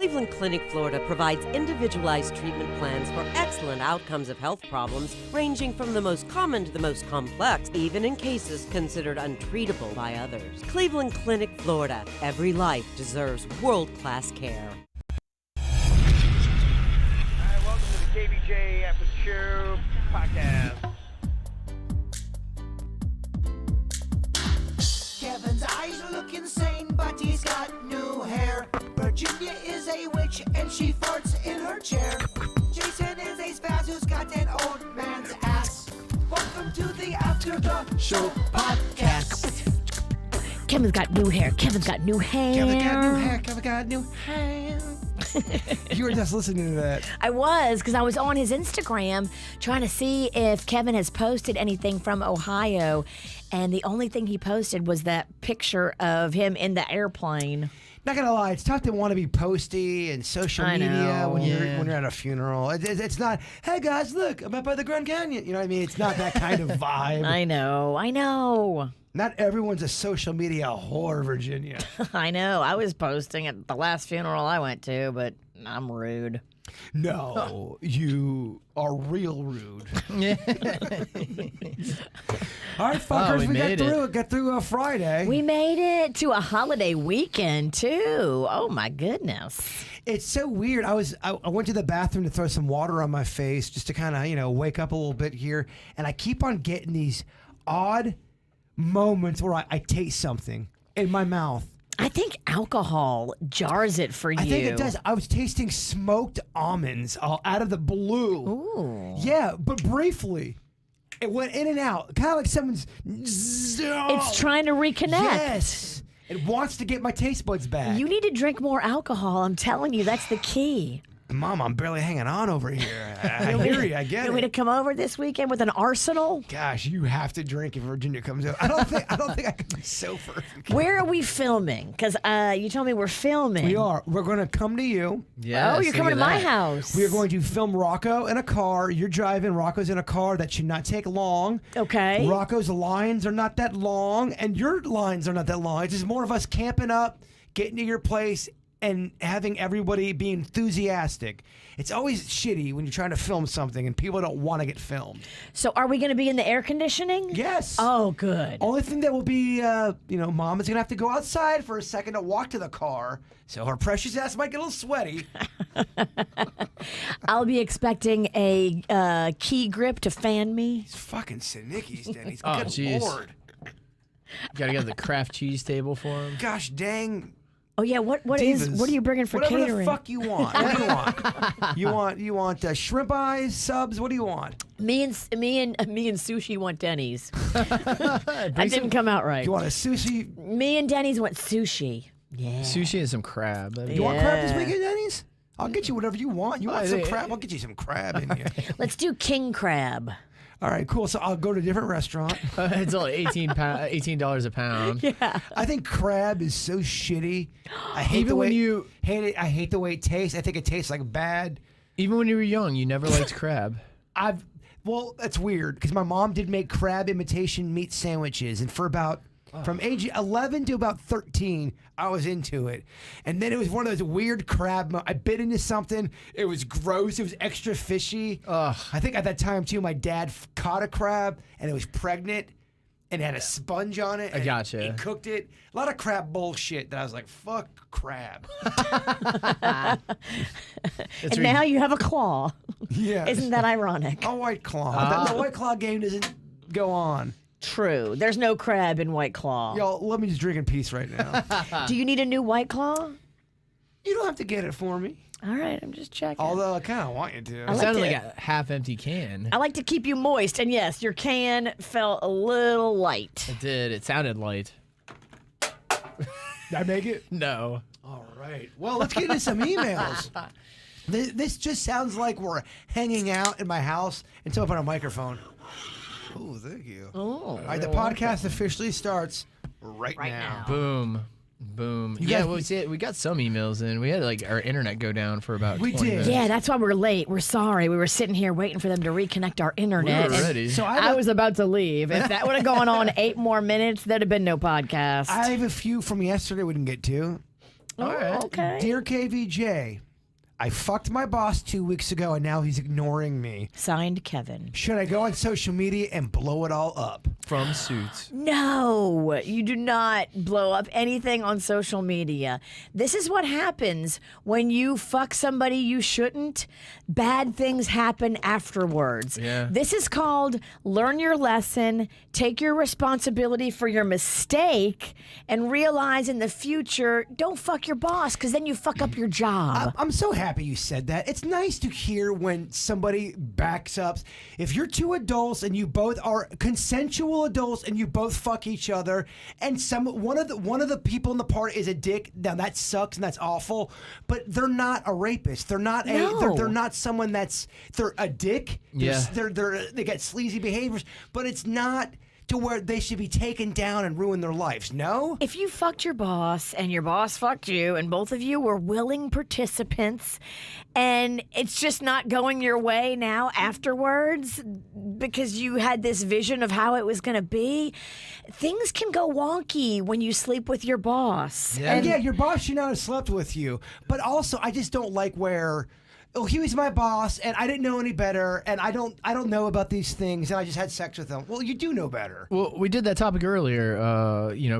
Cleveland Clinic, Florida provides individualized treatment plans for excellent outcomes of health problems ranging from the most common to the most complex, even in cases considered untreatable by others. Cleveland Clinic, Florida. Every life deserves world-class care. Hi, welcome to the KVJ ATS Podcast. Kevin's eyes look insane, but he's got new hair. Virginia is a witch, and she farts in her chair. Jason is a spaz who's got an old man's ass. Welcome to the After the Show Podcast. Kevin's got new hair. Kevin's got new hair. Kevin got new hair. Kevin got new hair. You were just listening to that. I was, because I was on his Instagram trying to see if Kevin has posted anything from Ohio, and the only thing he posted was that picture of him in the airplane. Not gonna lie, it's tough to want to be posty and social media when you're at a funeral. It's not, hey guys, look, I'm up by the Grand Canyon. You know what I mean? It's not that kind of vibe. I know. Not everyone's a social media whore, Virginia. I know. I was posting at the last funeral I went to, but I'm rude. No, you are real rude. All right, fuckers, we got through a Friday. We made it to a holiday weekend, too. Oh, my goodness. It's so weird. I went to the bathroom to throw some water on my face just to kind of, wake up a little bit here. And I keep on getting these odd moments where I taste something in my mouth. I think alcohol jars it for you. I think it does. I was tasting smoked almonds out of the blue. Ooh. Yeah, but briefly. It went in and out. Kind of like someone's... It's trying to reconnect. Yes. It wants to get my taste buds back. You need to drink more alcohol. I'm telling you, that's the key. Mom, I'm barely hanging on over here. I hear you. I get it. You want me to come over this weekend with an arsenal? Gosh, you have to drink if Virginia comes over. I don't think I can be sober. Where are we filming? Because you told me we're filming. We are. We're going to come to you. Yeah. Oh, you're coming to my house. We are going to film Rocco in a car. You're driving. Rocco's in a car. That should not take long. Okay. Rocco's lines are not that long, and your lines are not that long. It's just more of us camping up, getting to your place, and having everybody be enthusiastic. It's always shitty when you're trying to film something and people don't want to get filmed. So are we going to be in the air conditioning? Yes. Oh, good. Only thing that will be, Mom is going to have to go outside for a second to walk to the car, so her precious ass might get a little sweaty. I'll be expecting a key grip to fan me. He's fucking Sinickies, Denny's. Oh, Good jeez. Lord. Gotta get the Kraft cheese table for him. Gosh dang. Oh yeah, what Divas. are you bringing for Whatever catering? the fuck you want. What do you want? You want shrimp eyes, subs? What do you want? Me and Sushi want Denny's. That didn't come out right. You want a sushi? Me and Denny's want sushi. Yeah. Sushi and some crab. You want crab this weekend, Denny's? I'll get you whatever you want. You want some crab? I'll get you some crab in here. Let's do king crab. All right, cool. So I'll go to a different restaurant. It's only $18 a pound. Yeah. I think crab is so shitty. I hate Even the way when you hate it. I hate the way it tastes. I think it tastes like bad. Even when you were young, you never liked crab. Well, that's weird because my mom did make crab imitation meat sandwiches, and for about from age 11 to about 13, I was into it. And then it was one of those weird crab. I bit into something. It was gross. It was extra fishy. Ugh. I think at that time too, my dad caught a crab and it was pregnant and it had a sponge on it. I gotcha. He cooked it. A lot of crab bullshit that I was like, fuck crab. And now you have a claw. Yeah. Isn't that ironic? A White Claw. The White Claw game doesn't go on. True. There's no crab in White Claw. Y'all, let me just drink in peace right now. Do you need a new White Claw? You don't have to get it for me. All right, I'm just checking. Although I kind of want you to. It sounded like a half-empty can. I like to keep you moist, and yes, your can felt a little light. It did. It sounded light. Did I make it? No. All right. Well, let's get into some emails. This just sounds like we're hanging out in my house and someone put on a microphone. Oh, thank you. Oh. All right, the podcast officially starts right now. Boom. Boom. You Yeah, guys- we got some emails in. We had like our internet go down for about We 20 did. minutes. Yeah, that's why we're late. We're sorry. We were sitting here waiting for them to reconnect our internet. We were and ready. So I was about to leave. If that would have gone on 8 more minutes, there'd have been no podcast. I have a few from yesterday we didn't get to. All right. Okay. Dear KVJ, I fucked my boss 2 weeks ago and now he's ignoring me. Signed, Kevin. Should I go on social media and blow it all up? From Suits. No, you do not blow up anything on social media. This is what happens when you fuck somebody you shouldn't. Bad things happen afterwards. Yeah. This is called learn your lesson, take your responsibility for your mistake, and realize in the future, don't fuck your boss because then you fuck up your job. I'm so happy you said that. It's nice to hear when somebody backs up. If you're two adults and you both are consensual adults and you both fuck each other, and one of the people in the party is a dick, now that sucks and that's awful. But they're not a rapist. They're not they're not someone they're a dick. Yeah. They got sleazy behaviors, but it's not to where they should be taken down and ruin their lives. No? If you fucked your boss and your boss fucked you and both of you were willing participants and it's just not going your way now afterwards because you had this vision of how it was going to be, things can go wonky when you sleep with your boss. Yeah. And yeah, your boss should not have slept with you. But also, I just don't like where, oh, he was my boss, and I didn't know any better, and I don't know about these things, and I just had sex with him. Well, you do know better. Well, we did that topic earlier,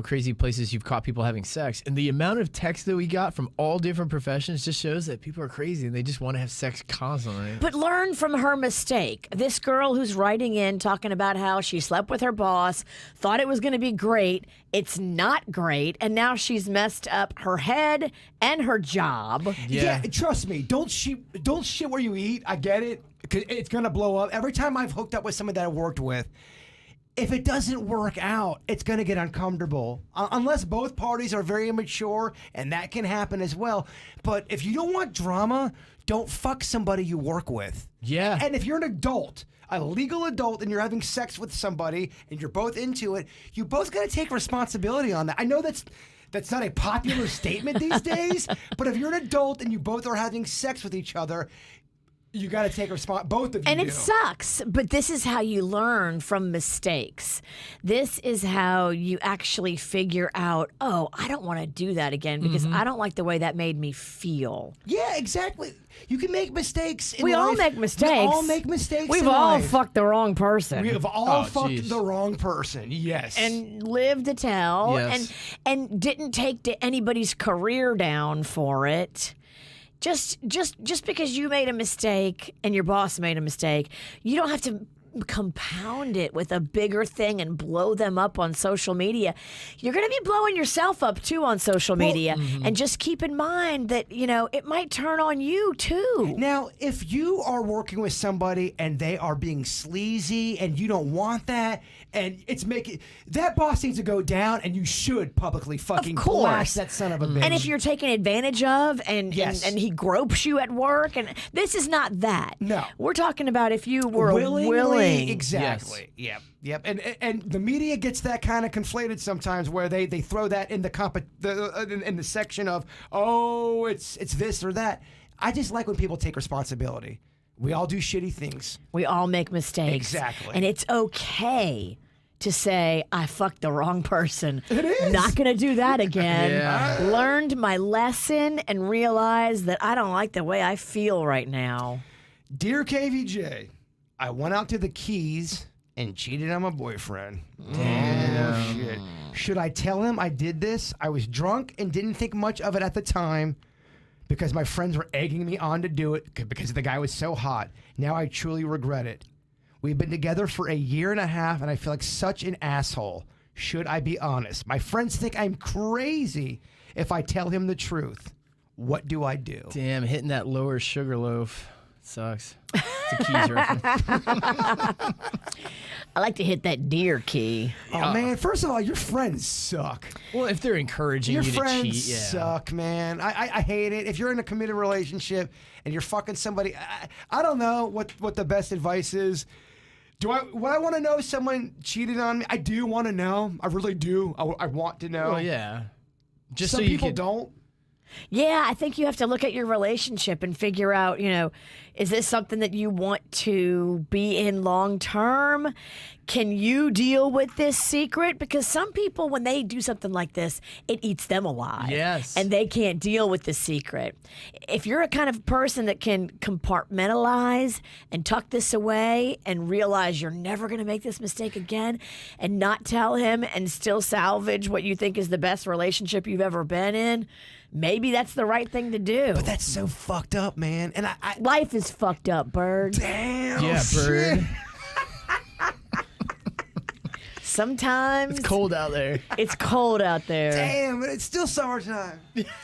crazy places you've caught people having sex. And the amount of texts that we got from all different professions just shows that people are crazy and they just want to have sex constantly. But learn from her mistake. This girl who's writing in talking about how she slept with her boss, thought it was going to be great. It's not great. And now she's messed up her head and her job. Yeah, trust me. Don't shit where you eat. I get it. 'Cause it's going to blow up. Every time I've hooked up with someone that I worked with, if it doesn't work out, it's going to get uncomfortable. Unless both parties are very immature, and that can happen as well. But if you don't want drama, don't fuck somebody you work with. Yeah. And if you're an adult, a legal adult, and you're having sex with somebody, and you're both into it, you both got to take responsibility on that. I know that's not a popular statement these days, but if you're an adult and you both are having sex with each other, you got to take both of you. And it sucks, but this is how you learn from mistakes. This is how you actually figure out, oh, I don't want to do that again because I don't like the way that made me feel. Yeah, exactly. You can make mistakes in We all life. make mistakes. We all make mistakes We've in all life. fucked the wrong person. We have all fucked geez. the wrong person. Yes. And lived to tell, Yes. and didn't take anybody's career down for it. Just because you made a mistake and your boss made a mistake, you don't have to compound it with a bigger thing and blow them up on social media. You're going to be blowing yourself up too on social media. And just keep in mind that, it might turn on you too. Now, if you are working with somebody and they are being sleazy and you don't want that, and it's making that boss needs to go down, and you should publicly fucking blast that son of a bitch. And if you're taken advantage of and Yes. he gropes you at work, and this is not that. No. We're talking about if you were willing. Exactly. Yep. And the media gets that kind of conflated sometimes, where they throw that in in the section of, oh, it's this or that. I just like when people take responsibility. We all do shitty things. We all make mistakes. Exactly. And it's okay to say, I fucked the wrong person. It is. Not going to do that again. Yeah. Learned my lesson and realized that I don't like the way I feel right now. Dear KVJ, I went out to the Keys and cheated on my boyfriend. Damn. Shit. Should I tell him I did this? I was drunk and didn't think much of it at the time because my friends were egging me on to do it because the guy was so hot. Now I truly regret it. We've been together for a year and a half and I feel like such an asshole. Should I be honest? My friends think I'm crazy if I tell him the truth. What do I do? Damn, hitting that lower sugar loaf sucks. It's a Keys reference. I like to hit that deer key. Oh, man, first of all, your friends suck. Well, if they're encouraging Your you to friends cheat, yeah. suck, man. I hate it. If you're in a committed relationship and you're fucking somebody, I don't know what the best advice is. Would I want to know if someone cheated on me? I do want to know. I really do. I want to know. Well, yeah. Just Some so you people can, don't. Yeah, I think you have to look at your relationship and figure out, is this something that you want to be in long term? Can you deal with this secret? Because some people, when they do something like this, it eats them alive. Yes. And they can't deal with the secret. If you're a kind of person that can compartmentalize and tuck this away and realize you're never going to make this mistake again and not tell him and still salvage what you think is the best relationship you've ever been in, maybe that's the right thing to do. But that's so fucked up, man. And I Life is fucked up, Bird. damn. Yeah, shit. Bird. Sometimes It's cold out there. it's cold out there. Damn, but it's still summertime.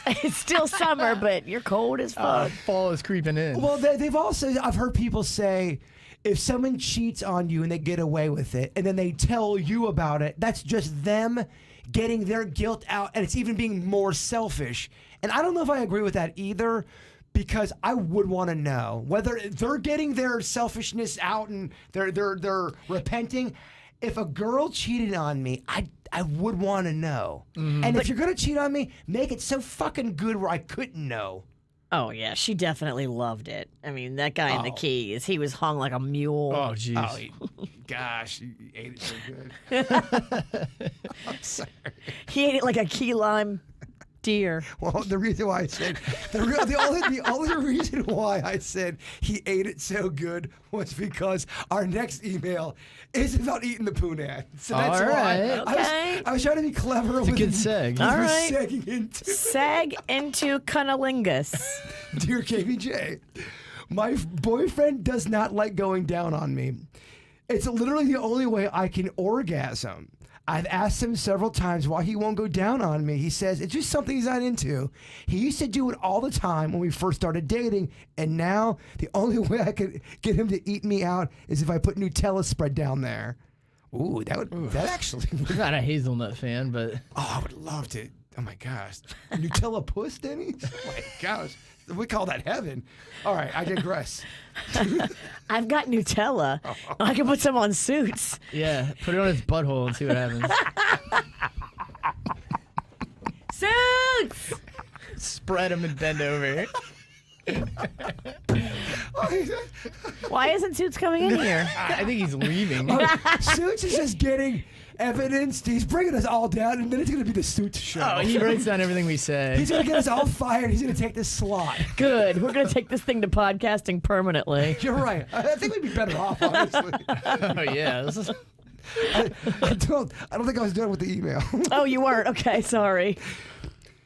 It's still summer, but you're cold as fuck. Fall is creeping in. Well, they've also, I've heard people say, if someone cheats on you and they get away with it, and then they tell you about it, that's just them getting their guilt out, and it's even being more selfish. And I don't know if I agree with that either, because I would want to know whether they're getting their selfishness out and they're repenting. If a girl cheated on me, I would want to know. And if you're gonna cheat on me, make it so fucking good where I couldn't know. Oh, yeah, she definitely loved it. I mean, that guy in the Keys, he was hung like a mule. Oh, jeez. Gosh, you ate it so good. I'm sorry. He ate it like a key lime deer. Well, the reason why I said the only reason why I said he ate it so good was because our next email is about eating the punad. So that's All why right. Okay. I was trying to be clever. It's a good seg. All right. Segging into Sag into cunnilingus. Dear KVJ, my boyfriend does not like going down on me. It's literally the only way I can orgasm. I've asked him several times why he won't go down on me. He says it's just something he's not into. He used to do it all the time when we first started dating, and now the only way I could get him to eat me out is if I put Nutella spread down there. Ooh, that actually. I'm not a hazelnut fan, but Oh, I would love to. Oh my gosh, Nutella puss, Denny? Oh my gosh, we call that heaven. All right, I digress. I've got Nutella. I can put some on Suits. yeah, put it on his butthole and see what happens. Suits! Spread him and bend over. Why isn't Suits coming in here? I think he's leaving. Suits is just getting evidence. He's bringing us all down, and then it's going to be the Suits show. Oh, he writes down everything we say. He's going to get us all fired. He's going to take this slot. Good. We're going to take this thing to podcasting permanently. You're right. I think we'd be better off, honestly. Oh yeah. This is... I don't think I was done with the email. Oh, you weren't? Okay, sorry.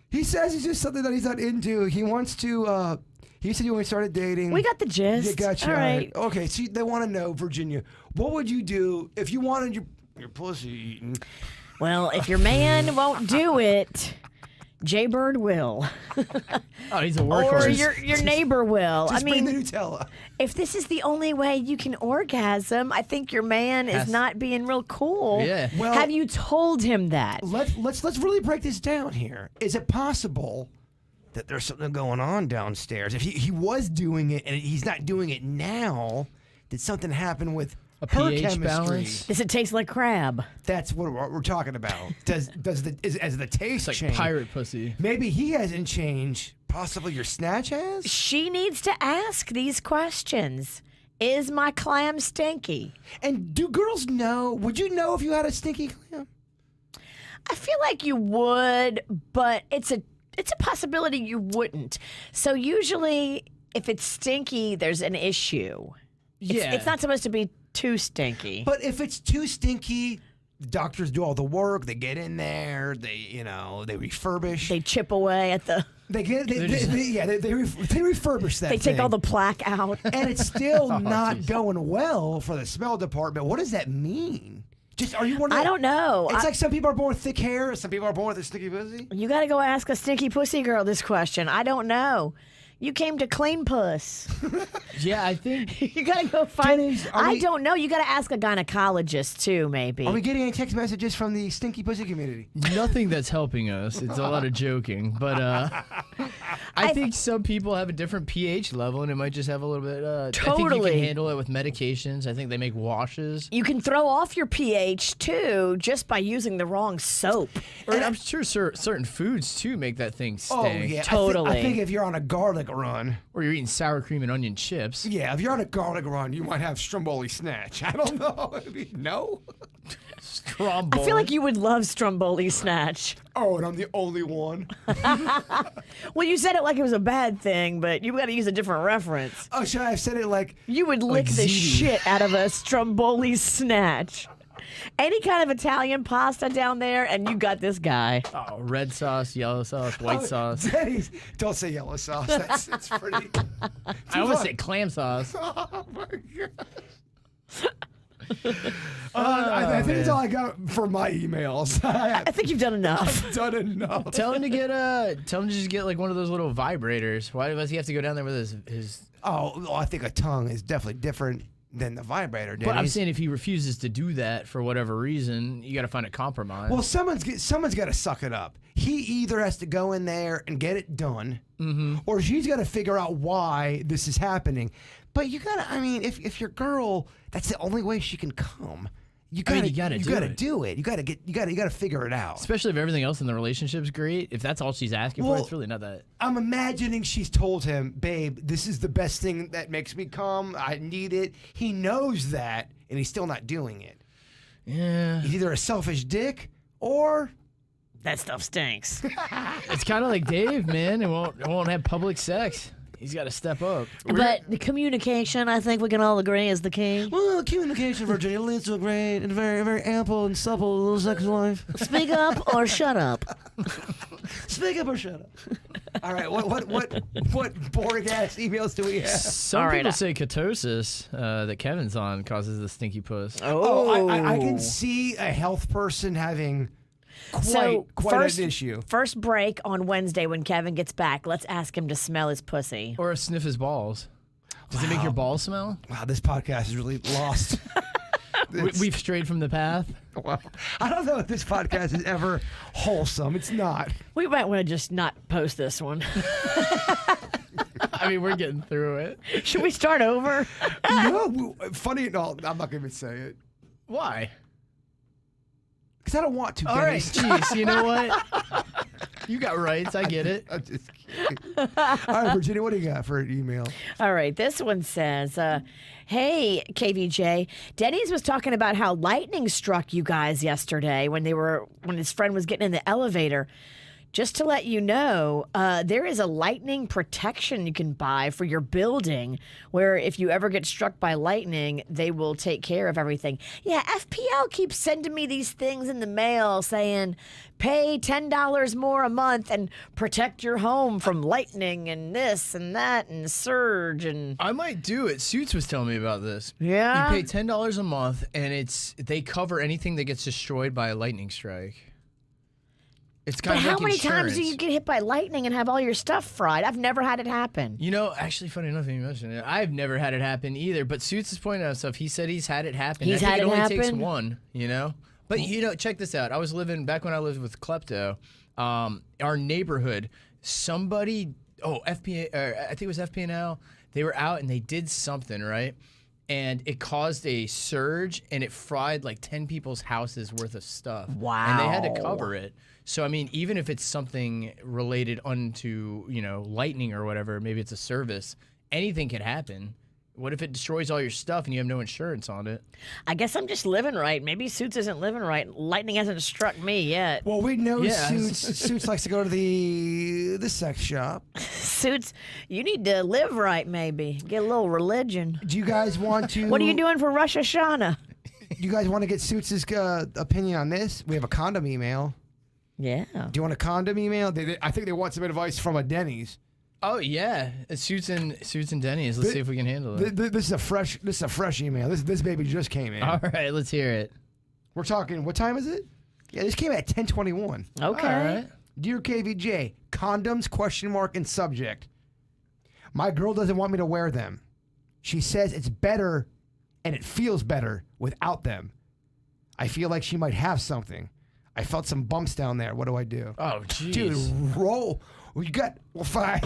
He says it's just something that he's not into. He wants to, he said when we started dating. We got the gist. Yeah, gotcha. All right. Okay, so they want to know, Virginia, what would you do if you wanted your pussy eaten? Well, if your man won't do it, Jaybird will. Oh, he's a Or workhorse. your neighbor will. Just I mean, bring the Nutella. if this is the only way you can orgasm, I think your man is not being real cool. Yeah. Well- Have you told him that? Let's really break this down here. Is it possible that there's something going on downstairs? If he was doing it and he's not doing it now, did something happen with A her pH chemistry? balance? Does it taste like crab? That's what we're talking about. As the taste It's like change? pirate pussy. Maybe he hasn't changed. Possibly your snatch has. She needs to ask these questions. Is my clam stinky? And do girls know? Would you know if you had a stinky clam? I feel like you would, but it's a possibility you wouldn't. So usually, if it's stinky, there's an issue. Yeah. It's not supposed to be too stinky. But if it's too stinky, doctors do all the work. They get in there. They refurbish. They chip away at the. They refurbish that. They take all the thing. plaque out. And it's still not going well for the smell department. What does that mean? Just are you one of I the- don't know. It's like some people are born with thick hair, some people are born with a sticky pussy. You got to go ask a stinky pussy girl this question. I don't know. You came to clean puss. Yeah, I think. You got to go find. Denny's, I don't know. You got to ask a gynecologist too, maybe. Are we getting any text messages from the stinky pussy community? Nothing that's helping us. It's a lot of joking, but I think some people have a different pH level, and it might just have a little bit. I think you Totally. can handle it with medications. I think they make washes. You can throw off your pH too just by using the wrong soap. Or I'm sure certain foods too make that thing Oh stink. yeah, Totally. I think if you're on a garlic run, Or you're eating sour cream and onion chips. yeah, if you're on a garlic run, you might have Stromboli snatch. I don't know. No. Stromboli. I feel like you would love Stromboli snatch. Oh, and I'm the only one. Well, you said it like it was a bad thing, but you got to use a different reference. Oh, should I have said it like? You would lick the ziti. shit out of a Stromboli snatch. Any kind of Italian pasta down there, and you got this guy. Oh, red sauce, yellow sauce, white sauce. Denny's. Don't say yellow sauce. It's pretty. I almost said clam sauce. Oh my god. I think that's all I got for my emails. I think you've done enough. I've done enough. Tell him to just get like one of those little vibrators. Why does he have to go down there with his? Oh, well, I think a tongue is definitely different than the vibrator. But I'm Denny's. saying if he refuses to do that for whatever reason, you got to find a compromise. Well, someone's got to suck it up. He either has to go in there and get it done, or she's got to figure out why this is happening. But you gotta, I mean, if your girl, that's the only way she can come. You gotta, you gotta do it. You gotta figure it out. Especially if everything else in the relationship's great. If that's all she's asking for, Well, it's really not that. I'm imagining she's told him, babe, this is the best thing that makes me come. I need it. He knows that, and he's still not doing it. Yeah. He's either a selfish dick or That stuff stinks. It's kind of like Dave, man. It won't have public sex. He's got to step up. But the communication, I think we can all agree, is the key. well, communication, Virginia, leads to a great and very, very ample and supple little sex life. Speak up or shut up. Speak up or shut up. All right, what boring ass emails do we have? Some All right, people say ketosis that Kevin's on causes the stinky puss. Oh, I can see a health person having quite an issue. First break on Wednesday when Kevin gets back, let's ask him to smell his pussy. Or sniff his balls. Does it make your balls smell? Wow, this podcast is really lost. We've strayed from the path. Wow. I don't know if this podcast is ever wholesome. It's not. We might want to just not post this one. I mean, we're getting through it. Should we start over? No, funny. No, I'm not going to say it. Why? Because I don't want to. All right, Dennis. jeez, you know what? You got rights. I get it. I'm just kidding. All right, Virginia, what do you got for an email? All right, this one says, hey, KVJ, Denny's was talking about how lightning struck you guys yesterday when his friend was getting in the elevator. Just to let you know, there is a lightning protection you can buy for your building where if you ever get struck by lightning, they will take care of everything. Yeah, FPL keeps sending me these things in the mail saying, pay $10 more a month and protect your home from lightning and this and that and surge and... I might do it. Suits was telling me about this. Yeah? You pay $10 a month, and they cover anything that gets destroyed by a lightning strike. It's kind But of how like many insurance. times do you get hit by lightning and have all your stuff fried? I've never had it happen. You know, actually, funny enough, you mentioned it. I've never had it happen either. But Suits is pointing out stuff. He said he's had it happen. He's I think had it it only takes happen? one. You know, but you know, check this out. I was living back when I lived with Klepto. Our neighborhood, somebody, FPA, I think it was FPNL. They were out and they did something right, and it caused a surge and it fried like 10 people's houses worth of stuff. Wow. And they had to cover it. So, I mean, even if it's something related unto, lightning or whatever, maybe it's a service, anything could happen. What if it destroys all your stuff and you have no insurance on it? I guess I'm just living right. Maybe Suits isn't living right. Lightning hasn't struck me yet. Well, we know Yeah. Suits likes to go to the sex shop. Suits, you need to live right maybe. Get a little religion. Do you guys want to? What are you doing for Rosh Hashanah? You guys want to get Suits' opinion on this? We have a condom email. Yeah. Do you want a condom email? I think they want some advice from a Denny's. Oh, yeah. It's Suits and Denny's. Let's see if we can handle it. This is a fresh email. This baby just came in. All right, let's hear it. We're talking. What time is it? Yeah, this came at 10:21. Okay. All right. Dear KVJ, condoms ? And subject. My girl doesn't want me to wear them. She says it's better and it feels better without them. I feel like she might have something. I felt some bumps down there. What do I do? Oh, jeez. Dude, Well, you got fine.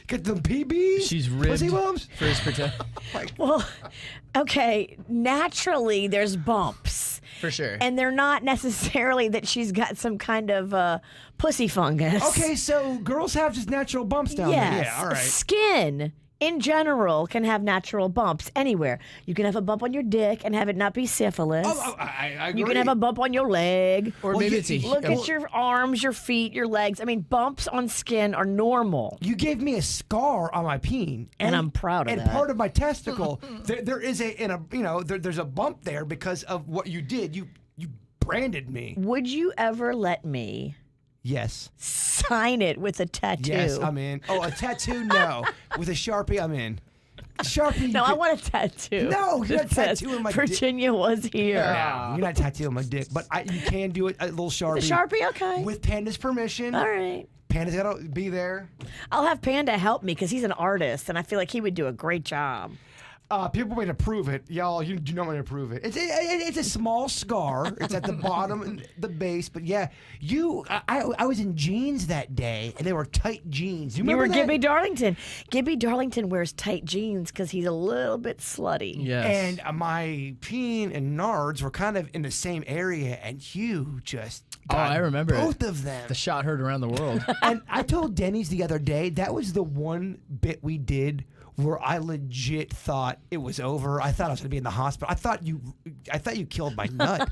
Get them PBs. She's ribbed Pussy bumps. for his protect. Well, okay, naturally there's bumps. For sure. And they're not necessarily that she's got some kind of pussy fungus. Okay, so girls have just natural bumps down Yes. there. Yeah, all right. Skin in general can have natural bumps anywhere. You can have a bump on your dick and have it not be syphilis. I agree. You can have a bump on your leg. Or maybe it's Look at your arms, your feet, your legs. I mean, bumps on skin are normal. You gave me a scar on my peen, And I'm proud of and that. part of my testicle, there is there's a bump there because of what you did. You branded me. Would you ever let me Yes. sign it with a tattoo? Yes, I'm in. Oh, a tattoo? No. With a Sharpie, I'm in. Sharpie. No, you I could- want a tattoo. No, you're not that says, tattooing my dick. Virginia was here. No, you're not tattooing my dick, but you can do it. A little Sharpie. The Sharpie, okay. With Panda's permission. All right. Panda's gotta be there. I'll have Panda help me because he's an artist, and I feel like he would do a great job. People want to prove it, y'all. You do not want to prove it. It's a small scar. It's at the bottom and the base. But yeah, I was in jeans that day, and they were tight jeans. You You remember were that? Gibby Darlington. Gibby Darlington wears tight jeans because he's a little bit slutty. Yes. And my peen and nards were kind of in the same area, and you just got I remember both it. of them. The shot heard around the world. And I told Denny's the other day that was the one bit we did where I legit thought it was over. I thought I was going to be in the hospital. I thought you killed my nut.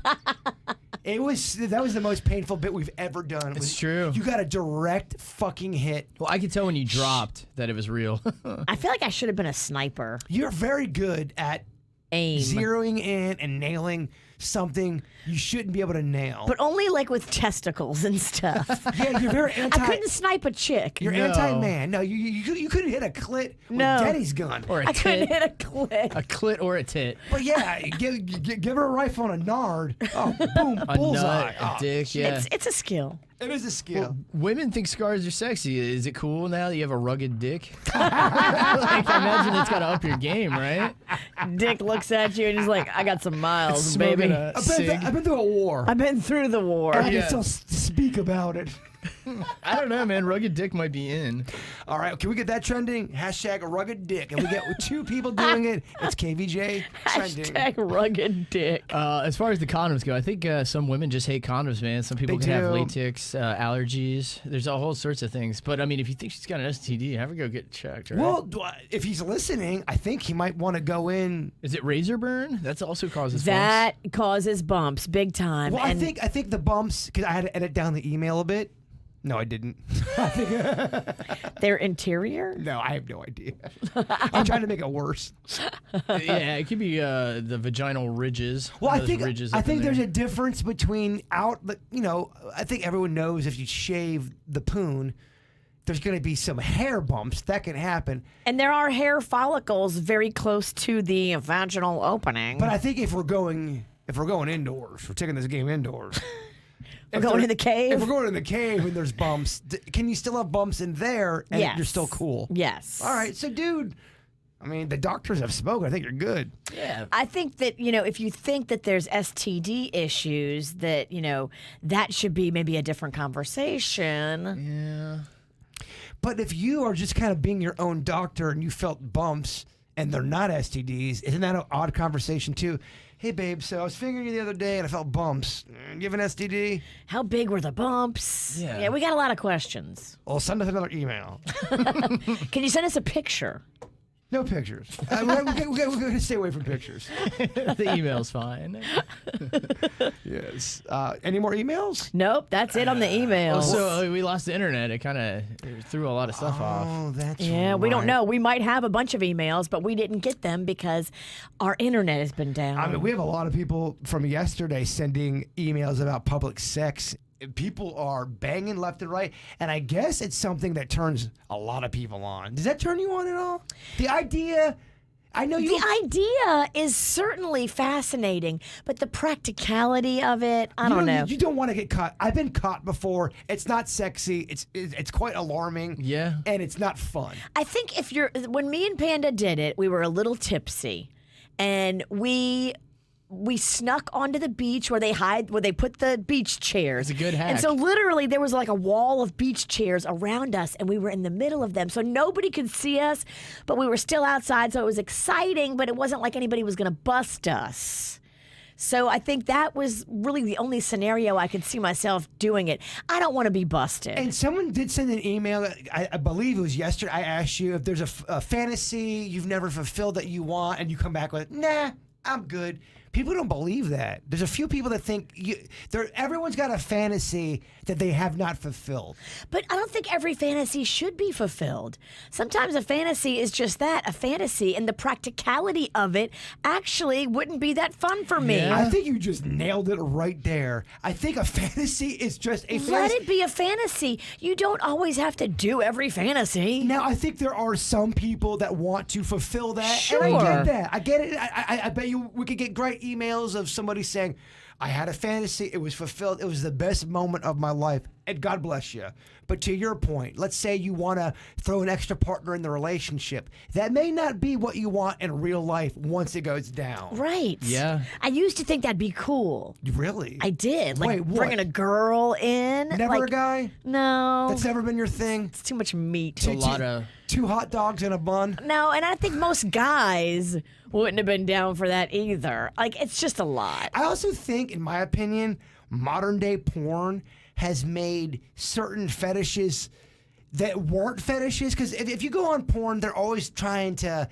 That was the most painful bit we've ever done. It's true. You got a direct fucking hit. Well, I could tell when you dropped that it was real. I feel like I should have been a sniper. You're very good at Aim. zeroing in and nailing something you shouldn't be able to nail. But only like with testicles and stuff. yeah, you're very I couldn't snipe a chick. You're No. anti-man. No, you couldn't hit a clit No. with Denny's gun. Or a I couldn't tit. hit a clit. A clit or a tit. But yeah, give her a rifle and a nard. Oh, boom, A bullseye. nut, a Oh, dick, yeah. It's a skill. it is a skill. Women think scars are sexy. Is it cool now that you have a rugged dick? Like, I imagine it's got to up your game, right? Dick looks at you and he's like, I got some miles, Smoking baby. a I've cig. been through a war. I've been through the war. I can Yeah. still speak about it. I don't know, man. Rugged dick might be in. All right, can we get that trending? Hashtag a rugged dick. And we get two people doing it. It's KVJ trending. Hashtag rugged dick. As far as the condoms go, I think some women just hate condoms, man. Some people They can have do. latex allergies. There's all whole sorts of things. But I mean, if you think she's got an STD, have her go get checked, right? Well, if he's listening, I think he might want to go in. Is it razor burn? That's also causes That causes bumps big time. Well, and I think the bumps, because I had to edit down the email a bit. No, I didn't. their interior? No, I have no idea. I'm trying to make it worse. bumps. Yeah, it could be the vaginal ridges. Well, I Those think ridges I up in think there's there. a difference between I think everyone knows if you shave the poon, there's going to be some hair bumps that can happen. And there are hair follicles very close to the vaginal opening. But I think if we're going indoors, we're taking this game indoors. We're going in the cave? If we're going in the cave and there's bumps, can you still have bumps in there and Yes. you're still cool? Yes. All right, so dude, I mean, the doctors have spoken. I think you're good. Yeah. I think that, if you think that there's STD issues, that, that should be maybe a different conversation. Yeah. But if you are just kind of being your own doctor and you felt bumps and they're not STDs, isn't that an odd conversation too? Hey, babe, so I was fingering you the other day and I felt bumps. Do you have an STD? How big were the bumps? Yeah. We got a lot of questions. Well, send us another email. Can you send us a picture? No pictures. We're going to stay away from pictures. The email's fine. Yes. Any more emails? Nope, that's it on the email. Also, we lost the internet. It kind of threw a lot of stuff off. Oh, that's Yeah, we don't right. know. We might have a bunch of emails, but we didn't get them because our internet has been down. I mean, we have a lot of people from yesterday sending emails about public sex. People are banging left and right, and I guess it's something that turns a lot of people on. Does that turn you on at all? The idea, I know you. the idea is certainly fascinating, but the practicality of it, I don't know. You don't want to get caught. I've been caught before. It's not sexy. It's quite alarming. Yeah. and it's not fun. I think when me and Panda did it, we were a little tipsy, and we we snuck onto the beach where they put the beach chairs. It's a good hack. And so literally there was like a wall of beach chairs around us, and we were in the middle of them. So nobody could see us, but we were still outside. So it was exciting, but it wasn't like anybody was going to bust us. So I think that was really the only scenario I could see myself doing it. I don't want to be busted. And someone did send an email, I believe it was yesterday. I asked you if there's a fantasy you've never fulfilled that you want, and you come back with, nah, I'm good. People don't believe that. There's a few people that think everyone's got a fantasy that they have not fulfilled. But I don't think every fantasy should be fulfilled. Sometimes a fantasy is just that, a fantasy, and the practicality of it actually wouldn't be that fun for me. Yeah. I think you just nailed it right there. I think a fantasy is just a fantasy. Let it be a fantasy. You don't always have to do every fantasy. Now, I think there are some people that want to fulfill that. Sure. And I get that. I get it. I bet you we could get great emails of somebody saying, I had a fantasy, it was fulfilled, it was the best moment of my life, and God bless you. But to your point, let's say you want to throw an extra partner in the relationship. That may not be what you want in real life once it goes down. Right. Yeah. I used to think that'd be cool. Really? I did. Like Wait, what? bringing a girl in. Never like, a guy? No. That's never been your thing? It's too much meat. A lot of. 2 hot dogs and a bun? No, and I think most guys wouldn't have been down for that either. Like, it's just a lot. I also think, in my opinion, modern day porn has made certain fetishes that weren't fetishes. Because if you go on porn, they're always trying to,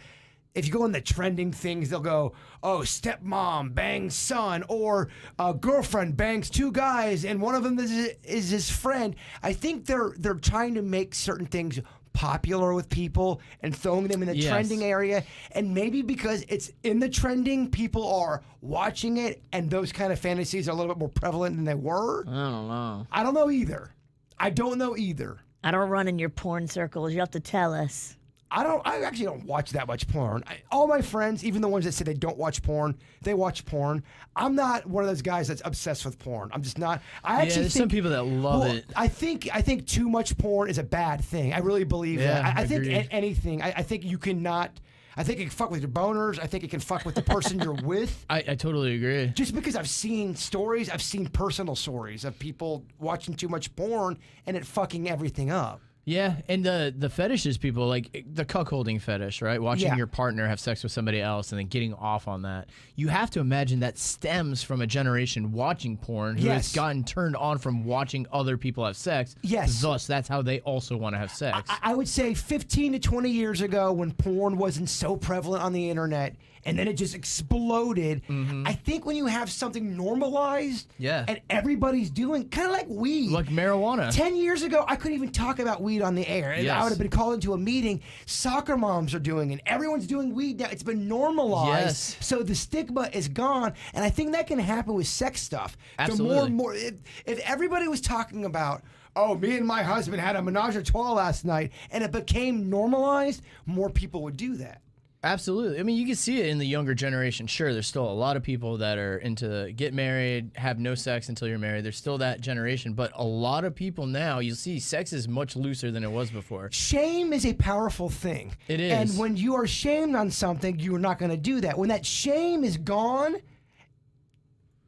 if you go in the trending things, they'll go, oh, stepmom bangs son, or a girlfriend bangs 2 guys, and one of them is his friend. I think they're trying to make certain things popular with people and throwing them in the trending area, and maybe because it's in the trending, people are watching it, and those kind of fantasies are a little bit more prevalent than they were. I don't know. I don't know either. I don't know either. I don't run in your porn circles. You have to tell us. I actually don't watch that much porn. All my friends, even the ones that say they don't watch porn, they watch porn. I'm not one of those guys that's obsessed with porn. I'm just not. I actually there's think, some people that love it. I think too much porn is a bad thing. I really believe that. I think agreed. anything. I think you cannot. I think it can fuck with your boners. I think it can fuck with the person you're with. I totally agree. Just because I've seen stories, I've seen personal stories of people watching too much porn and it fucking everything up. Yeah, and the fetishes people, like the cuckolding fetish, right? Watching your partner have sex with somebody else and then getting off on that. You have to imagine that stems from a generation watching porn who has gotten turned on from watching other people have sex. Yes. Thus, that's how they also want to have sex. I would say 15 to 20 years ago, when porn wasn't so prevalent on the internet, and then it just exploded. I think when you have something normalized, and everybody's doing, kind of like weed, like marijuana. 10 years ago, I couldn't even talk about weed on the air. And I would have been called into a meeting. Soccer moms are doing it. Everyone's doing weed now. It's been normalized. Yes. So the stigma is gone. And I think that can happen with sex stuff. Absolutely. The more and more, if everybody was talking about, oh, me and my husband had a menage a trois last night, and it became normalized, more people would do that. Absolutely. I mean, you can see it in the younger generation. Sure, there's still a lot of people that are into get married, have no sex until you're married. There's still that generation. But a lot of people now, you'll see sex is much looser than it was before. Shame is a powerful thing. It is. And when you are shamed on something, you are not going to do that. When that shame is gone,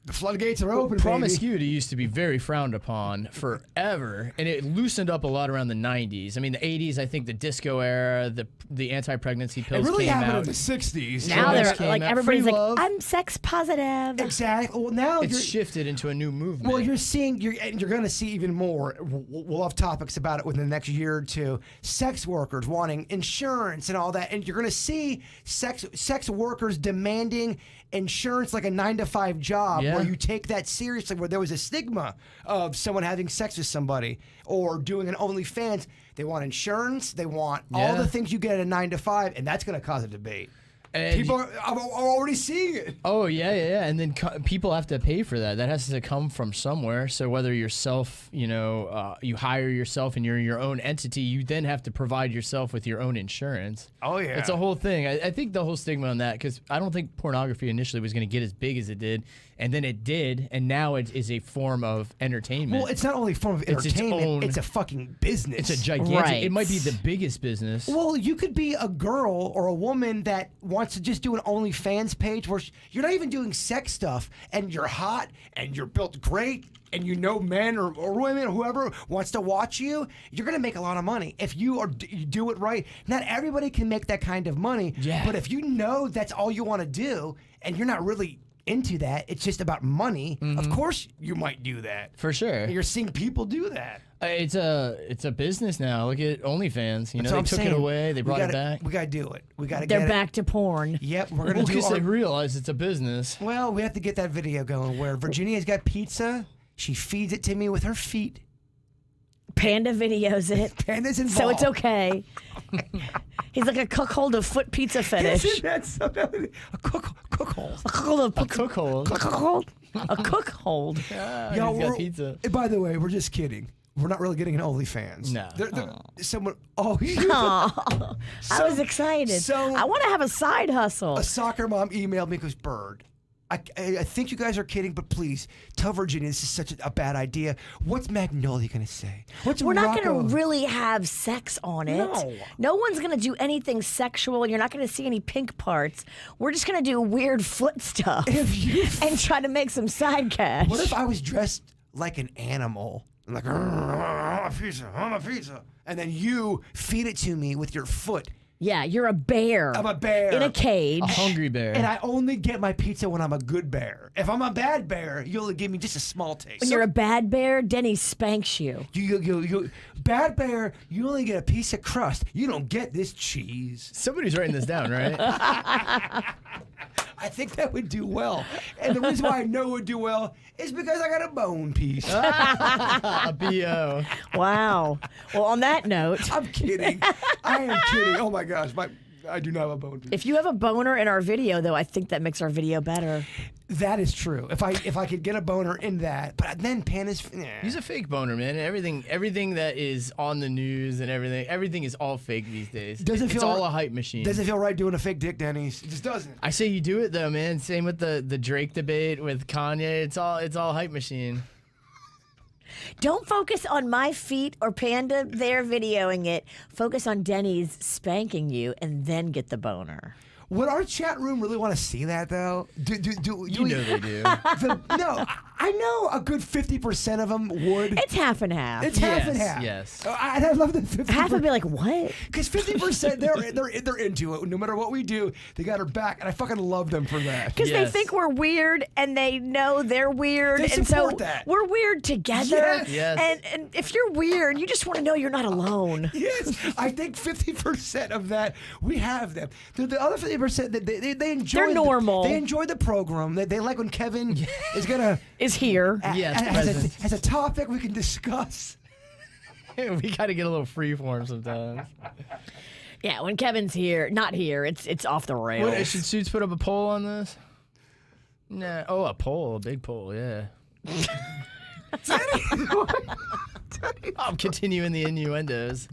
the floodgates are open, baby. Promiscuity used to be very frowned upon forever, and it loosened up a lot around the 90s. I mean, the 80s, I think the disco era, the anti-pregnancy pills It really came happened out. in the 60s. Now Drugs they're came like, out. everybody's Free like, love. I'm sex positive. Exactly. Well, now It's you're shifted into a new movement. Well, you're seeing, and you're going to see even more. We'll have topics about it within the next year or two. Sex workers wanting insurance and all that, and you're going to see sex workers demanding insurance like a 9-to-5 job, where you take that seriously. Where there was a stigma of someone having sex with somebody or doing an OnlyFans, they want insurance, they want all the things you get at a 9-to-5, and that's going to cause a debate. And People are already seeing it. Oh, yeah. And then people have to pay for that. That has to come from somewhere. So whether yourself, you hire yourself and you're your own entity, you then have to provide yourself with your own insurance. Oh, yeah. It's a whole thing. I think the whole stigma on that, because I don't think pornography initially was going to get as big as it did. And then it did, and now it is a form of entertainment. Well, it's not only a form of entertainment, it's a fucking business. It's a gigantic, Right. it might be the biggest business. Well, you could be a girl or a woman that wants wants to just do an OnlyFans page where you're not even doing sex stuff, and you're hot and you're built great, and you know men or women or whoever wants to watch you, you're going to make a lot of money. If you do it right, not everybody can make that kind of money, but if you know that's all you want to do and you're not really into that, it's just about money, of course you might do that. For sure. And you're seeing people do that. It's a business now. Look at OnlyFans. You know, That's they what took I'm it saying. away. They brought it back. We got to do it. We got to get They're it. back to porn. Yep, we're going to do Because our... they realize it's a business. Well, we have to get that video going where Virginia's got pizza. She feeds it to me with her feet. Panda videos it. Panda's involved. So it's okay. He's like a cuckold of foot pizza fetish. Isn't that so? A cookhold. A cuckold of A cookhold. cuckold. A cookhold. Yo, he's got pizza. By the way, we're just kidding. We're not really getting an OnlyFans. No. Someone. Oh, Aw, I was excited. so- I want to have a side hustle. a soccer mom emailed me because Bird. I think you guys are kidding, but please tell Virginia this is such a bad idea. What's Magnolia going to say? What's We're not Rocco? going to really have sex on it. No one's going to do anything sexual. You're not going to see any pink parts. We're just going to do weird foot stuff and try to make some side cash. What if I was dressed like an animal? I'm like, I want a pizza. And then you feed it to me with your foot. Yeah, you're a bear. I'm a bear. In a cage. A hungry bear. And I only get my pizza when I'm a good bear. If I'm a bad bear, you only give me just a small taste. When you're a bad bear, Denny spanks you. You bad bear, you only get a piece of crust. You don't get this cheese. Somebody's writing this down, right? I think that would do well. And the reason why I know it would do well is because I got a bone piece. A B.O. Wow. Well, on that note, I'm kidding. I am kidding. Oh my gosh, I do not have a bone piece. if you have a boner in our video, though, I think that makes our video better. That is true. If I could get a boner in that, but then Panda's. He's a fake boner, man. Everything that is on the news and everything is all fake these days. It's all a hype machine. Doesn't feel right doing a fake dick, Denny's. It just doesn't. I say you do it though, man. Same with the Drake debate with Kanye. It's all hype machine. Don't focus on my feet or Panda there videoing it. Focus on Denny's spanking you and then get the boner. Would our chat room really want to see that though? You know they do. No, I know a good 50% of them would. It's half and half. It's half and half. Yes. I love the 50%. Half would be like, what? Because 50% they're into it. No matter what we do, they got our back, and I fucking love them for that. Because Yes. they think we're weird and they know they're weird. They and so support that. we're weird together. Yes. Yes. And if you're weird, you just want to know you're not alone. Yes, I think 50% of that we have them. The other 50% that they enjoy. They're normal. They enjoy the program. They like when Kevin is gonna Is here. Yes, present. has a topic we can discuss. We got to get a little free form sometimes. Yeah, when Kevin's here, not here, it's off the rails. What, should Suits put up a poll on this? Nah. Oh, a poll, a big poll, yeah. I'm continuing the innuendos.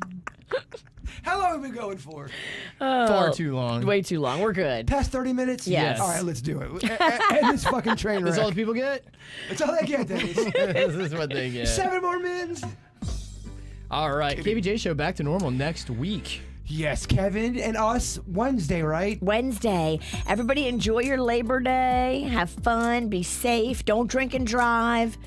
How long have we been going for? Far too long. Way too long. We're good. Past 30 minutes? Yes. All right, let's do it. End this fucking train wreck. That's all the people get? That's all they get, Dennis. This is what they get. 7 more mins. All right, KVJ show back to normal next week. Yes, Kevin and us, Wednesday, right? Wednesday. Everybody enjoy your Labor Day. Have fun. Be safe. Don't drink and drive.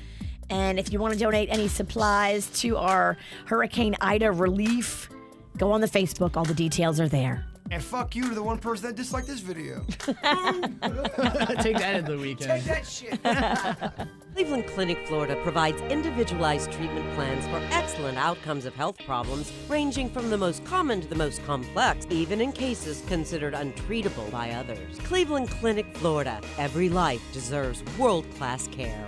And if you want to donate any supplies to our Hurricane Ida relief, go on the Facebook. All the details are there. And fuck you to the one person that disliked this video. Take that into the weekend. Take that shit. Cleveland Clinic, Florida provides individualized treatment plans for excellent outcomes of health problems, ranging from the most common to the most complex, even in cases considered untreatable by others. Cleveland Clinic, Florida. Every life deserves world-class care.